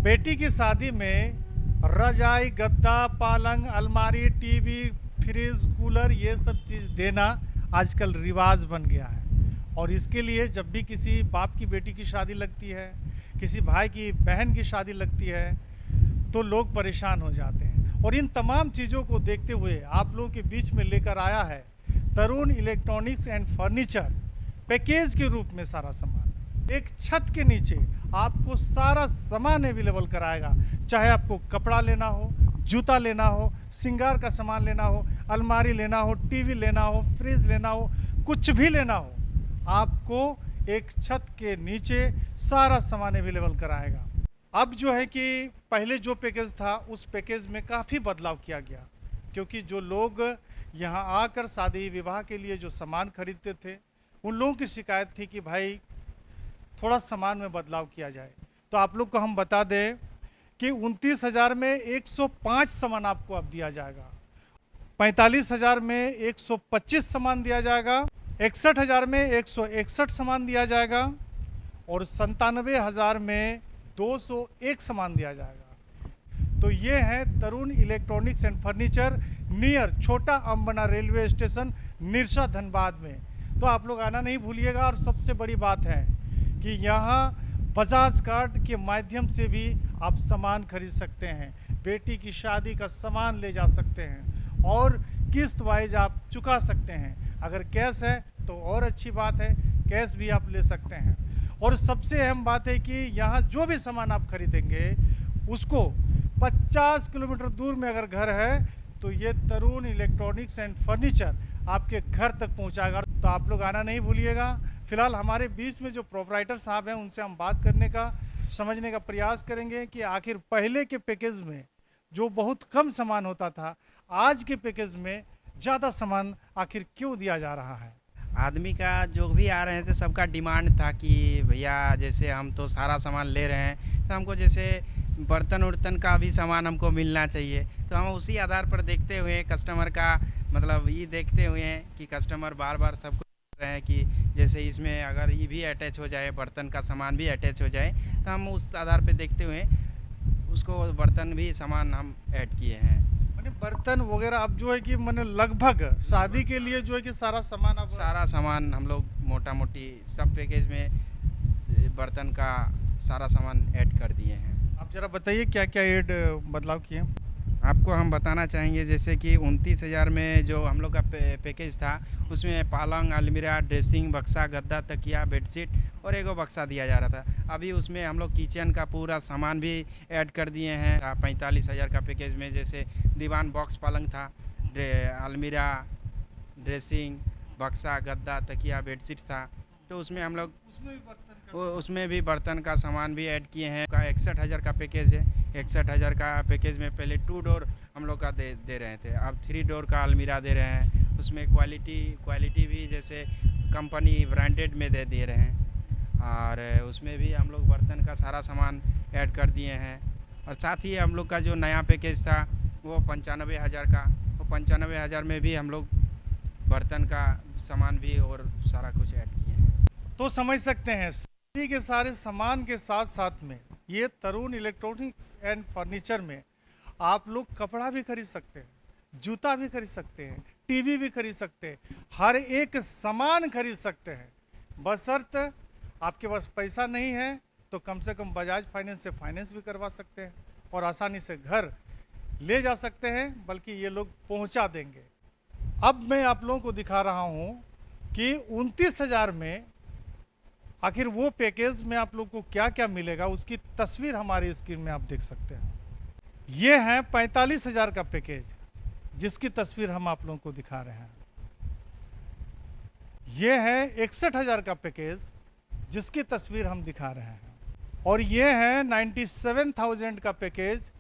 बेटी की शादी में रजाई, गद्दा, पालंग, अलमारी, टीवी, फ्रिज, कूलर ये सब चीज़ देना आजकल रिवाज बन गया है। और इसके लिए जब भी किसी बाप की बेटी की शादी लगती है, किसी भाई की बहन की शादी लगती है, तो लोग परेशान हो जाते हैं। और इन तमाम चीज़ों को देखते हुए आप लोगों के बीच में लेकर आया है तरुण इलेक्ट्रॉनिक्स एंड फर्नीचर पैकेज के रूप में सारा सामान एक छत के नीचे आपको सारा सामान अवेलेबल कराएगा। चाहे आपको कपड़ा लेना हो, जूता लेना हो, श्रृंगार का सामान लेना हो, अलमारी लेना हो, टीवी लेना हो, फ्रिज लेना हो, कुछ भी लेना हो, आपको एक छत के नीचे सारा सामान अवेलेबल कराएगा। अब जो है कि पहले जो पैकेज था उस पैकेज में काफ़ी बदलाव किया गया, क्योंकि जो लोग यहाँ आकर शादी विवाह के लिए जो सामान खरीदते थे उन लोगों की शिकायत थी कि भाई थोड़ा सामान में बदलाव किया जाए। तो आप लोग को हम बता दें कि 29,000 में 105 सामान आपको अब दिया जाएगा, 45,000 में 125 सामान दिया जाएगा, 61,000 में 161 सामान दिया जाएगा और 97,000 में 201 सामान दिया जाएगा। तो ये है तरुण इलेक्ट्रॉनिक्स एंड फर्नीचर नियर छोटा अम्बना रेलवे स्टेशन निरसा धनबाद में। तो आप लोग आना नहीं भूलिएगा। और सबसे बड़ी बात है कि यहाँ बजाज कार्ड के माध्यम से भी आप सामान खरीद सकते हैं, बेटी की शादी का सामान ले जा सकते हैं और किस्त वाइज आप चुका सकते हैं। अगर कैश है तो और अच्छी बात है, कैश भी आप ले सकते हैं। और सबसे अहम बात है कि यहाँ जो भी सामान आप खरीदेंगे उसको 50 किलोमीटर दूर में अगर घर है तो ये तरुण इलेक्ट्रॉनिक्स एंड फर्नीचर आपके घर तक पहुँचाएगा। तो आप लोग आना नहीं भूलिएगा। फिलहाल हमारे बीच में जो प्रोपराइटर साहब हैं उनसे हम बात करने का, समझने का प्रयास करेंगे कि आखिर पहले के पैकेज में जो बहुत कम सामान होता था, आज के पैकेज में ज़्यादा सामान आखिर क्यों दिया जा रहा है। आदमी का जो भी आ रहे थे सबका डिमांड था कि भैया जैसे हम तो सारा सामान ले रहे हैं तो हमको जैसे बर्तन उर्तन का भी सामान हमको मिलना चाहिए। तो हम उसी आधार पर देखते हुए कस्टमर का मतलब ये देखते हुए कि कस्टमर बार बार सब कुछ रहे हैं कि जैसे इसमें अगर ये भी अटैच हो जाए, बर्तन का सामान भी अटैच हो जाए, तो हम उस आधार पर देखते हुए उसको बर्तन भी सामान हम ऐड किए हैं। मैंने बर्तन वगैरह अब जो है कि मैंने लगभग शादी के लिए जो है कि सारा सामान हम लोग मोटा मोटी सब पैकेज में बर्तन का सारा सामान ऐड कर दिए हैं। आप जरा बताइए क्या क्या ऐड बदलाव किए। आपको हम बताना चाहेंगे जैसे कि 29,000 में जो हम लोग का पैकेज था उसमें पालंग, अलमीरा, ड्रेसिंग, बक्सा, गद्दा, तकिया, बेडशीट और एगो बक्सा दिया जा रहा था। अभी उसमें हम लोग किचन का पूरा सामान भी ऐड कर दिए हैं। 45,000 का पैकेज में जैसे दीवान बॉक्स पलंग था, अलमीरा, ड्रेसिंग, बक्सा, गद्दा, तकिया, बेडशीट था, तो उसमें हम लोग उसमें भी बर्तन का सामान भी ऐड किए हैं। 61,000 का पैकेज है। 61,000 का पैकेज में पहले 2 डोर हम लोग का दे रहे थे, अब 3 डोर का अलमीरा दे रहे हैं। उसमें क्वालिटी भी जैसे कंपनी ब्रांडेड में दे रहे हैं। और उसमें भी हम लोग बर्तन का सारा सामान ऐड कर दिए हैं। और साथ ही हम लोग का जो नया पैकेज था वो 95,000 का, वो 95,000 में भी हम लोग बर्तन का सामान भी और सारा कुछ ऐड किए हैं। तो समझ सकते हैं शादी के सारे सामान के साथ साथ में ये तरुण इलेक्ट्रॉनिक्स एंड फर्नीचर में आप लोग कपड़ा भी खरीद सकते हैं, जूता भी खरीद सकते हैं, टीवी भी खरीद सकते हैं, हर एक सामान खरीद सकते हैं। बशर्ते आपके पास पैसा नहीं है तो कम से कम बजाज फाइनेंस से फाइनेंस भी करवा सकते हैं और आसानी से घर ले जा सकते हैं, बल्कि ये लोग पहुंचा देंगे। अब मैं आप लोगों को दिखा रहा हूं कि 29,000 में आखिर वो पैकेज में आप लोग को क्या क्या मिलेगा, उसकी तस्वीर हमारी स्क्रीन में आप देख सकते हैं। ये है 45,000 का पैकेज जिसकी तस्वीर हम आप लोगों को दिखा रहे हैं। ये है 61,000 का पैकेज जिसकी तस्वीर हम दिखा रहे हैं। और ये है 97,000 का पैकेज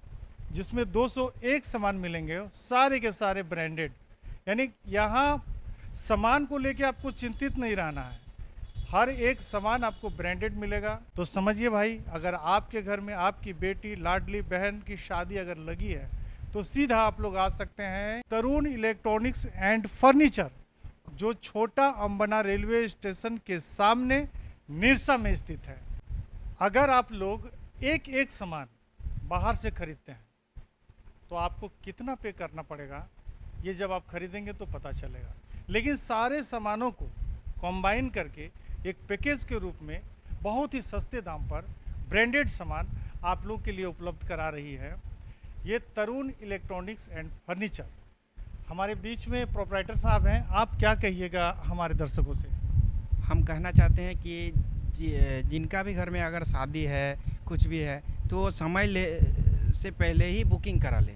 जिसमें 201 सामान मिलेंगे, सारे के सारे ब्रांडेड। यानी यहाँ सामान को लेके आपको चिंतित नहीं रहना है, हर एक सामान आपको ब्रांडेड मिलेगा। तो समझिए भाई, अगर आपके घर में आपकी बेटी लाडली बहन की शादी अगर लगी है तो सीधा आप लोग आ सकते हैं तरुण इलेक्ट्रॉनिक्स एंड फर्नीचर, जो छोटा अम्बना रेलवे स्टेशन के सामने निरसा में स्थित है। अगर आप लोग एक एक सामान बाहर से खरीदते हैं तो आपको कितना पे करना पड़ेगा, ये जब आप खरीदेंगे तो पता चलेगा। लेकिन सारे सामानों को कंबाइन करके एक पैकेज के रूप में बहुत ही सस्ते दाम पर ब्रांडेड सामान आप लोग के लिए उपलब्ध करा रही है ये तरुण इलेक्ट्रॉनिक्स एंड फर्नीचर। हमारे बीच में प्रोपराइटर साहब हैं, आप क्या कहिएगा हमारे दर्शकों से? हम कहना चाहते हैं कि जिनका भी घर में अगर शादी है, कुछ भी है, तो वो समय ले से पहले ही बुकिंग करा ले,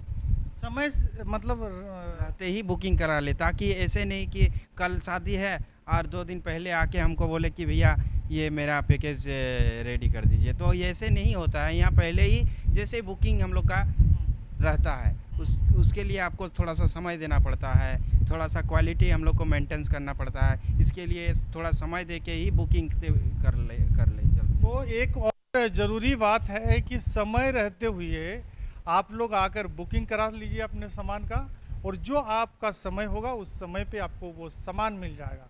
समय मतलब रहते ही बुकिंग करा ले, ताकि ऐसे नहीं कि कल शादी है और 2 दिन पहले आके हमको बोले कि भैया ये मेरा पैकेज रेडी कर दीजिए। तो ये ऐसे नहीं होता है, यहाँ पहले ही जैसे बुकिंग हम लोग का रहता है, उसके लिए आपको थोड़ा सा समय देना पड़ता है, थोड़ा सा क्वालिटी हम लोग को मेंटेन करना पड़ता है। इसके लिए थोड़ा समय दे के ही बुकिंग से कर ले जल्द से। तो एक और ज़रूरी बात है कि समय रहते हुए आप लोग आकर बुकिंग करा लीजिए अपने सामान का, और जो आपका समय होगा उस समय पे आपको वो सामान मिल जाएगा।